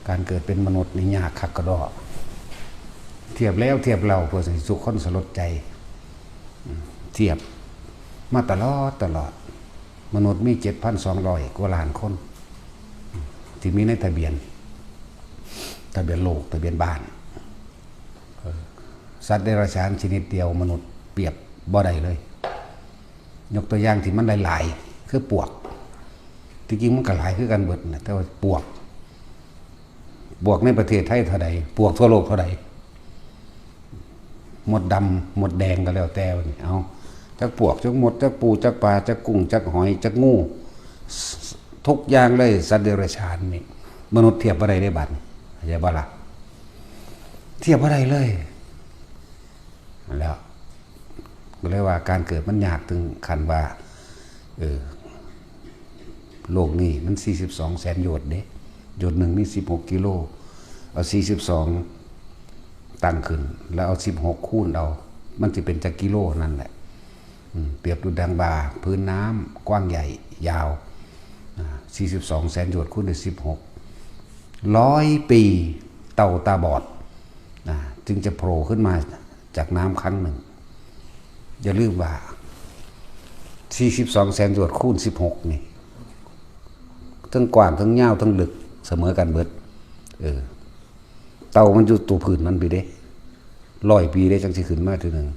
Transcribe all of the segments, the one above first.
การเกิดเป็นมนุษย์นี่ยากคักกระดอเทียบแล้วเทียบเราเพื่อสิสุขคนสลดใจเทียบมาตลอดมนุษย์มี 7,200 กว่าล้านคนที่มีในทะเบียนโลกทะเบียนบ้านสัตว์เดรัจฉานชนิดเดียวมนุษย์เปรียบบ่ได้เลยยกตัวอย่างที่มันหลายๆคือปวกที่จริงมันก็หลายคือกันเบิดนะแต่ว่าปวกในประเทศไทยเท่าใดปวกทั่วโลกเท่าใดหมดดำหมดแดงก็แล้วแต่เอาจักปวกจักหมดจักปูจักปลาจักกุ้งจักหอยจักงูทุกอย่างเลยสัตว์เดรัจฉานนี่มนุษย์เทียบอะไรได้บัดเข้าใจบ่ล่ะเทียบอะไรเลยแล้วก็เลยว่าการเกิดมันยากถึงขั้นว่าโลกนี้มัน42แสนโยชน์เด้โยชน์หนึ่งนี่16 กิโลเอา42ตั้งขึ้นแล้วเอา16คูณเอามันจะเป็นจักกิโลนั่นแหละเปรียบดูดังบ่าพื้นน้ำกว้างใหญ่ยาว42แสนโยชน์คูณด้วย16 100 ปีเต่าตาบอดจึงจะโผล่ขึ้นมาจากน้ำครั้งหนึ่งอย่าลืมว่า42แสนโยชน์คูณ16นี่ทั้งกว้างทั้งยาวทั้งลึกเสมอกันเบิดเต่ามันอยู่ตัวพื้นมันไปเด้100 ปีได้จังสิขึ้นมาทีหนึ่ง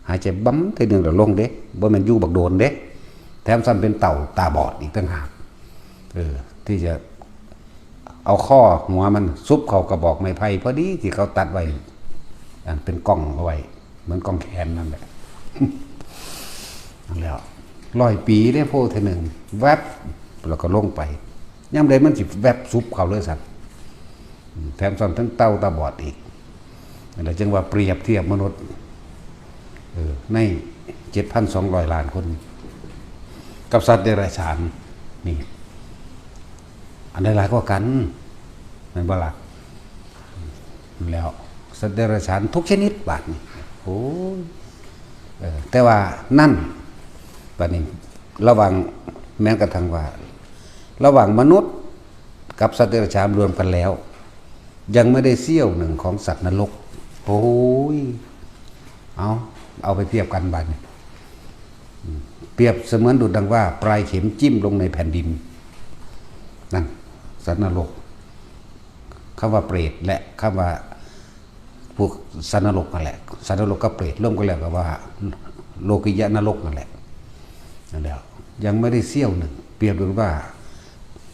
หายใจบั๊มทีหนึ่งแล้วลงเด้บ่แม่นอยู่บักโดนเด้แถมซ้ำเป็นเต่าตาบอดอีกต่างหากที่จะเอาข้อหัวมันซุบเข้ากระบอกไม้ไผ่พอดีที่เขาตัดไว้เป็นกล้องเอาไว้เหมือนกล้องแขนนั่นแหละนั่นแล้ว100 ปีได้โพทีหนึ่งแวบแล้วก็ลงไปย่ำใดมันสิแวบซุบเขาเลยสัตว์แถมซ้ำทั้งเต่าตาบอดอีกนั่นแหละจึงว่าเปรียบเทียบมนุษย์ใน 7,200 ล้านคนกับสัตว์เดรัจฉานนี่อันใดหลายกว่ากันนั่นบ่ล่ะแล้วสัตว์เดรัจฉานทุกชนิดบาดนี่โอ้แต่ว่านั่นบาดนี้ระหว่างแม้กระทั่งว่าระหว่างมนุษย์กับสัตว์เดรัจฉานรวมกันแล้วยังไม่ได้เสี้ยวหนึ่งของสัตว์นรกโอ้ยเอาไปเทียบกันบัดนี้เปรียบเสมือนดุจดังว่าปลายเข็มจิ้มลงในแผ่นดินนั่นสัตว์นรกคำว่าเปรตและคำว่าพวกสัตว์นรกนั่นแหละสัตว์นรกกับเปรตร่วมกันแล้วก็ว่าโลกิยะนรกนั่นแหละนั่นแล้วยังไม่ได้เสี้ยวหนึ่งเปรียบดูว่า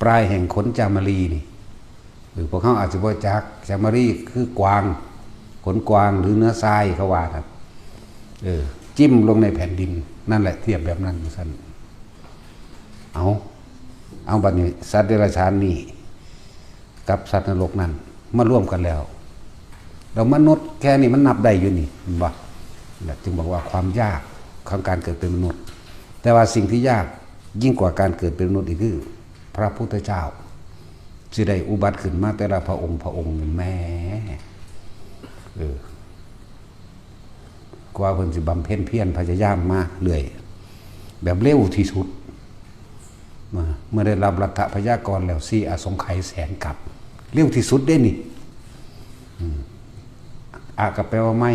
ปลายแห่งขนจามรีนี่หรือพวกเขาอาจจะว่าจักจามรีคือกวางขนกวางหรือเนื้อทรายเขาว่าครับจิ้มลงในแผ่นดินนั่นแหละเทียบแบบนั้นสั้นเอาบัดนี้สัตว์เดรัจฉานนี่กับสัตว์นรกนั่นมาร่วมกันแล้วเรามนุษย์แค่นี้มันนับได้อยู่นี่เห็นบ่จึงบอกว่าความยากของการเกิดเป็นมนุษย์แต่ว่าสิ่งที่ยากยิ่งกว่าการเกิดเป็นมนุษย์อีกคือพระพุทธเจ้าสิได้อุบัติขึ้นมาแต่ละพระองค์แม่กว่าเพิ่นสิบำเพ็ญเพียรพยายามมาเรื่อยแบบเร็วที่สุดเมื่อได้รับรัฐพยากรแล้ว4 อสงไขยแสนกับเร็วที่สุดได้นี่ก็แปลว่าไม่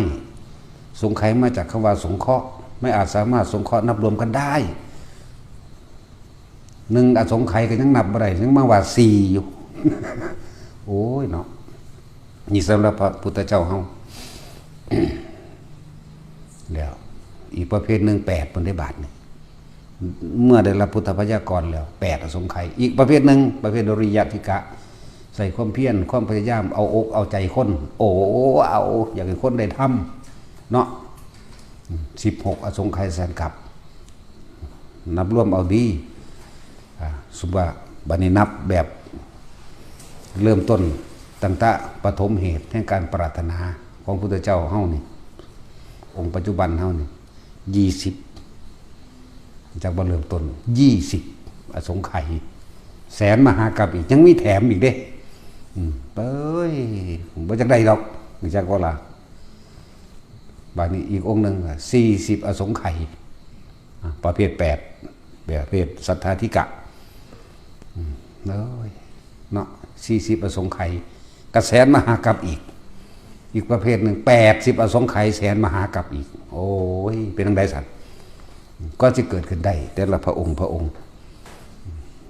สงไขยมาจากคำว่าสงเคราะห์ไม่อาจสามารถสงเคราะห์นับรวมกันได้1 อสงไขยก็ยังนับบ่ได้ยังมาว่า4อยู่ โอ้ยเนาะนี่สำหรับพระพุทธเจ้าเฮา แล้วอีกประเภทหนึ่ง8ปฏิบัตินี่เมื่อได้รับพุทธพยากรแล้ว8 อสงไขยอีกประเภทหนึ่งประเภทดริยติกะใส่ความเพียรความพยายามเอาอกเอาใจคนเอาอยากให้คนได้ทำเนาะ16 อสงไขยแสนกับนับรวมเอาดีสมมุติว่าบัดนี้นับแบบเริ่มต้นตั้งแต่ปฐมเหตุแห่งการปรารถนาของพุทธเจ้าเฮานี่องค์ปัจจุบันเฮานี่20จากบ่เริ่มต้น20 อสงไขยแสนมหากัปอีกยังมีแถมอีกเด้ผมบ่จักได้ดอกนี่จักว่าล่ะบัดนี้อีกองค์นึง40 อสงไขยประเภท8ประเภทสัทธาธิกะเนาะ 40อสงไขยกระแสนมหากัปอีกประเภทหนึ่ง80อสงไขยแสนมหากัปอีกโอ้ยเป็นจังได๋สัตว์ก็จะเกิดขึ้นได้แต่ละพระองค์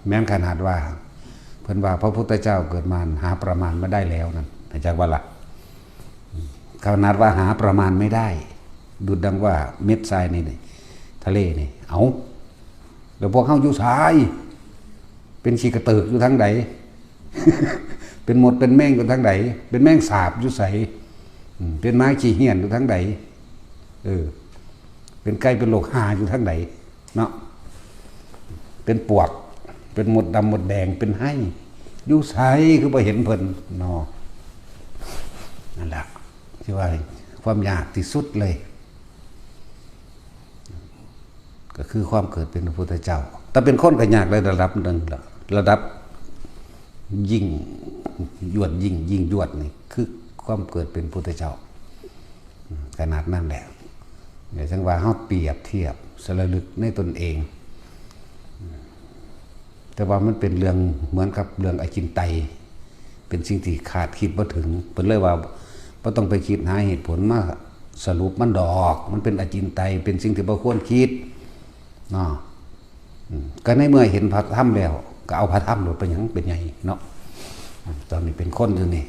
แม้นขนาดว่าเพิ่นว่าพระพุทธเจ้าเกิดมาหาประมาณไม่ได้แล้วนั่นอาจารย์ว่าล่ะขนาดว่าหาประมาณไม่ได้ดุจดังว่าเม็ดทรายนี่ทะเลนี่เอาแล้วพวกเฮาอยู่ทรายเป็นขี้กระเติกอยู่ทางใด เป็นหมดเป็นแม่งอยู่ทางใดเป็นแม่งสาบอยู่ไสเป็นไม้ขี้เหี้ยนอยู่ทางใดเป็นไก่เป็นโลกหาอยู่ทางใดเนาะเป็นปวกเป็นหมดดำหมดแดงเป็นให้อยู่ไสคือบ่เห็นเพิ่นเนาะนั่นแหละที่ว่าความยากที่สุดเลยก็คือความเกิดเป็นพระพุทธเจ้าแต่เป็นคนก็ยากในระดับหนึ่งระดับยิ่งยวดยิ่งยวดนี่คือความเกิดเป็นพุทธเจ้าขนาดนั้นแหละอย่าจังว่าเฮาเปรียบเทียบสระลึกในตนเองแต่ว่ามันเป็นเรื่องเหมือนกับเรื่องอจินไตยเป็นสิ่งที่ขาดคิดบ่ถึงเพิ่นเลยว่าบ่ต้องไปคิดหาเหตุผลมาสรุปมันดอกมันเป็นอจินไตยเป็นสิ่งที่บ่ควรคิดเนาะก็ในเมื่อเห็นพระธรรมแล้วก็เอาพระธรรมโดดไปหยังเป็นไงเนาะตอนนี้เป็นคนอยู่นี่